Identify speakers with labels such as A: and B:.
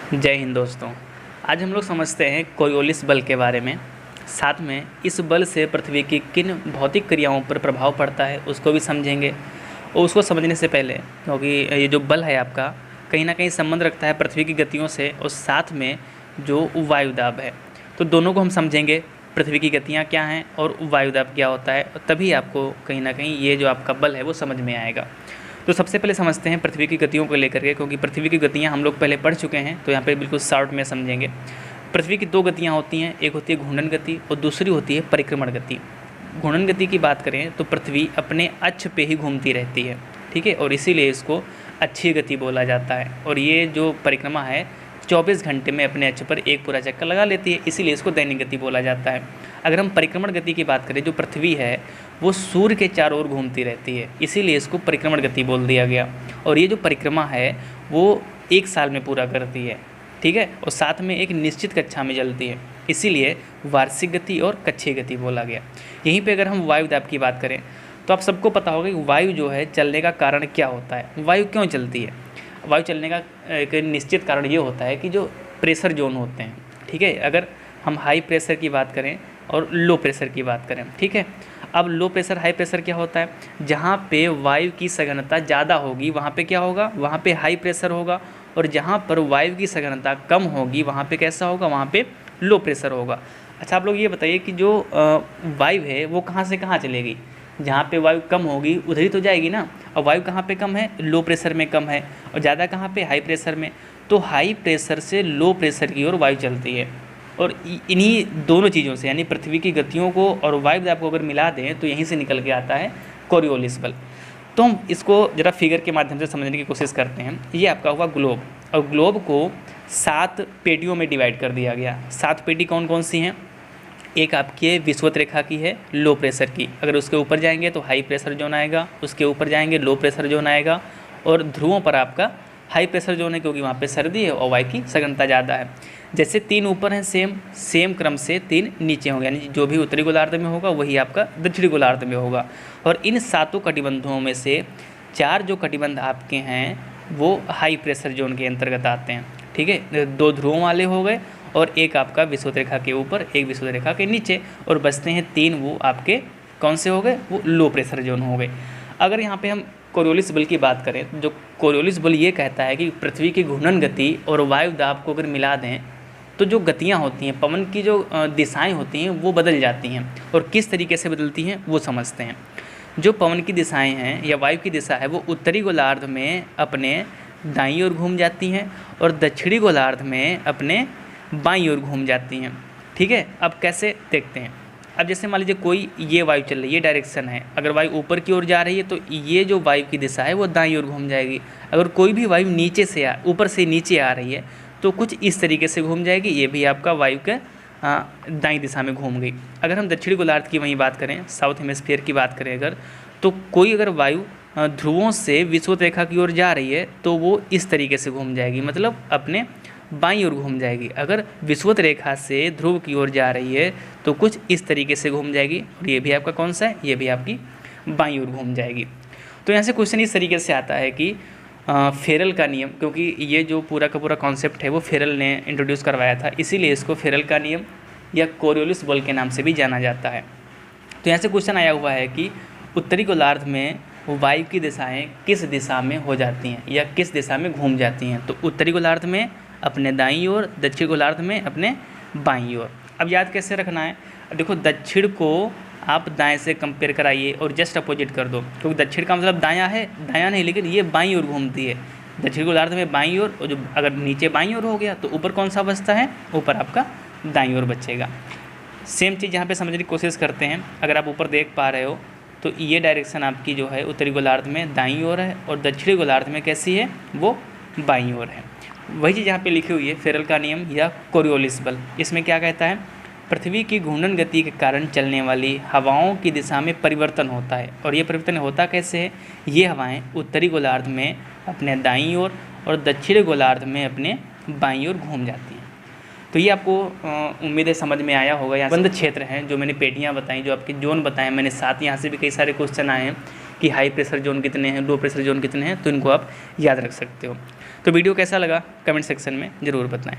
A: जय हिंद दोस्तों। आज हम लोग समझते हैं कोरियोलिस बल के बारे में। साथ में इस बल से पृथ्वी की किन भौतिक क्रियाओं पर प्रभाव पड़ता है उसको भी समझेंगे। और उसको समझने से पहले, क्योंकि ये जो बल है आपका कहीं ना कहीं संबंध रखता है पृथ्वी की गतियों से, और साथ में जो वायुदाब है, तो दोनों को हम समझेंगे। पृथ्वी की गतियाँ क्या हैं और वायुदाब क्या होता है, तभी आपको कहीं ना कहीं ये जो आपका बल है वो समझ में आएगा। तो सबसे पहले समझते हैं पृथ्वी की गतियों को लेकर के, क्योंकि पृथ्वी की गतियाँ हम लोग पहले पढ़ चुके हैं, तो यहाँ पे बिल्कुल शॉर्ट में समझेंगे। पृथ्वी की दो गतियाँ होती हैं, एक होती है घूर्णन गति और दूसरी होती है परिक्रमण गति। घूर्णन गति की बात करें तो पृथ्वी अपने अक्ष पे ही घूमती रहती है, ठीक है, और इसीलिए इसको अक्षीय गति बोला जाता है। और ये जो परिक्रमा है 24 घंटे में अपने अक्ष पर एक पूरा चक्कर लगा लेती है, इसीलिए इसको दैनिक गति बोला जाता है। अगर हम परिक्रमण गति की बात करें, जो पृथ्वी है वो सूर्य के चारों ओर घूमती रहती है, इसीलिए इसको परिक्रमण गति बोल दिया गया। और ये जो परिक्रमा है वो एक साल में पूरा करती है, ठीक है, और साथ में एक निश्चित कक्षा में चलती है, इसीलिए वार्षिक गति और कक्षीय गति बोला गया। यहीं पे अगर हम वायुदाब की बात करें तो आप सबको पता होगा कि वायु जो है चलने का कारण क्या होता है, वायु क्यों चलती है। वायु चलने का एक निश्चित कारण ये होता है कि जो प्रेशर जोन होते हैं, ठीक है, अगर हम हाई प्रेशर की बात करें और लो प्रेशर की बात करें, ठीक है। अब लो प्रेशर हाई प्रेशर क्या होता है, जहाँ पे वायु की सघनता ज़्यादा होगी वहाँ पे क्या होगा, वहाँ पे हाई प्रेशर होगा, और जहाँ पर वायु की सघनता कम होगी वहाँ पे कैसा होगा, वहाँ पे लो प्रेशर होगा। अच्छा, आप लोग ये बताइए कि जो वायु है वो कहाँ से कहाँ चलेगी, जहाँ पे वायु कम होगी उधर ही तो जाएगी ना। और वायु कहाँ पे कम है, लो प्रेशर में कम है, और ज़्यादा कहाँ पे, हाई प्रेशर में। तो हाई प्रेशर से लो प्रेशर की ओर वायु चलती है, और इन्हीं दोनों चीज़ों से यानी पृथ्वी की गतियों को और वायुदाब को अगर मिला दें तो यहीं से निकल के आता है कोरियोलिस बल। तो हम इसको ज़रा फिगर के माध्यम से समझने की कोशिश करते हैं। ये आपका हुआ ग्लोब, और ग्लोब को 7 पेटियों में डिवाइड कर दिया गया। 7 पेटी कौन कौन सी हैं, एक आपकी विषुवत रेखा की है लो प्रेशर की, अगर उसके ऊपर जाएंगे तो हाई प्रेशर जोन आएगा, उसके ऊपर जाएंगे लो प्रेशर जोन आएगा, और ध्रुवों पर आपका हाई प्रेशर जोन है क्योंकि वहाँ पे सर्दी है और वायु की सघनता ज़्यादा है। जैसे 3 ऊपर हैं सेम क्रम से 3 नीचे होंगे, यानी जो भी उत्तरी गोलार्ध में होगा वही आपका दक्षिणी गोलार्ध में होगा। और इन 7 कटिबंधों में से 4 जो कटिबंध आपके हैं वो हाई प्रेशर जोन के अंतर्गत आते हैं, ठीक है। 2 ध्रुवों वाले हो गए और एक आपका विषुवत रेखा के ऊपर, एक विषुवत रेखा के नीचे, और बचते हैं 3, वो आपके कौन से हो गए, वो लो प्रेशर जोन हो गए। अगर यहाँ पे हम कोरियोलिस बल की बात करें तो जो कोरियोलिस बल ये कहता है कि पृथ्वी की घूर्णन गति और वायुदाब को अगर मिला दें तो जो गतियाँ होती हैं, पवन की जो दिशाएं होती हैं वो बदल जाती हैं। और किस तरीके से बदलती हैं वो समझते हैं। जो पवन की दिशाएं हैं या वायु की दिशा है वो उत्तरी गोलार्ध में अपने दाईं ओर घूम जाती हैं और दक्षिणी गोलार्ध में अपने बाईं ओर घूम जाती हैं, ठीक है। अब कैसे देखते हैं। अब जैसे मान लीजिए कोई ये वायु चल रही है, ये डायरेक्शन है, अगर वायु ऊपर की ओर जा रही है तो ये जो वायु की दिशा है वो दाईं ओर घूम जाएगी। अगर कोई भी वायु ऊपर से नीचे आ रही है तो कुछ इस तरीके से घूम जाएगी, ये भी आपका वायु के दाईं दिशा में घूम गई। अगर हम दक्षिणी गोलार्ध की वहीं बात करें, साउथ हेमिस्फीयर की बात करें अगर, तो कोई अगर वायु ध्रुवों से विषुवत रेखा की ओर जा रही है तो वो इस तरीके से घूम जाएगी, मतलब अपने बाईं ओर घूम जाएगी। अगर विषुवत रेखा से ध्रुव की ओर जा रही है तो कुछ इस तरीके से घूम जाएगी, और ये भी आपका कौन सा है, ये भी आपकी बाईं ओर घूम जाएगी। तो यहाँ से क्वेश्चन इस तरीके से आता है कि फेरल का नियम, क्योंकि ये जो पूरा का पूरा कॉन्सेप्ट है वो फेरल ने इंट्रोड्यूस करवाया था, इसीलिए इसको फेरल का नियम या कोरियोलिस बल के नाम से भी जाना जाता है। तो यहाँ से क्वेश्चन आया हुआ है कि उत्तरी गोलार्ध में वायु की दिशाएं किस दिशा में हो जाती हैं या किस दिशा में घूम जाती हैं। तो उत्तरी गोलार्ध में अपने दाईं ओर, दक्षिण गोलार्ध में अपने बाईं ओर। अब याद कैसे रखना है, देखो दक्षिण को आप दाएं से कंपेयर कराइए और जस्ट अपोजिट कर दो, क्योंकि दक्षिण का मतलब दायां है, दायां नहीं, लेकिन ये बाईं ओर घूमती है। दक्षिण गोलार्ध में बाईं ओर, और जो अगर नीचे बाईं ओर हो गया तो ऊपर कौन सा बचता है, ऊपर आपका दाईं ओर बचेगा। सेम चीज़ यहाँ पे समझने की कोशिश करते हैं। अगर आप ऊपर देख पा रहे हो तो ये डायरेक्शन आपकी जो है उत्तरी गोलार्ध में दाईं ओर है और दक्षिणी गोलार्ध में कैसी है, वो बाईं ओर है। वही चीज़ यहाँ पे लिखी हुई है फेरल का नियम या कोरियोलिस बल। इसमें क्या कहता है, पृथ्वी की घूर्णन गति के कारण चलने वाली हवाओं की दिशा में परिवर्तन होता है। और ये परिवर्तन होता कैसे है, ये हवाएं उत्तरी गोलार्ध में अपने दाईं ओर और दक्षिणी गोलार्ध में अपने बाईं ओर घूम जाती हैं। तो ये आपको उम्मीद है समझ में आया होगा। यहाँ बंद क्षेत्र हैं जो मैंने पेटियाँ बताई, जो आपके जोन बताए मैंने, साथ यहाँ से भी कई सारे क्वेश्चन आए हैं कि हाई प्रेशर जोन कितने हैं, लो प्रेशर जोन कितने हैं, तो इनको आप याद रख सकते हो। तो वीडियो कैसा लगा कमेंट सेक्शन में ज़रूर बताएं।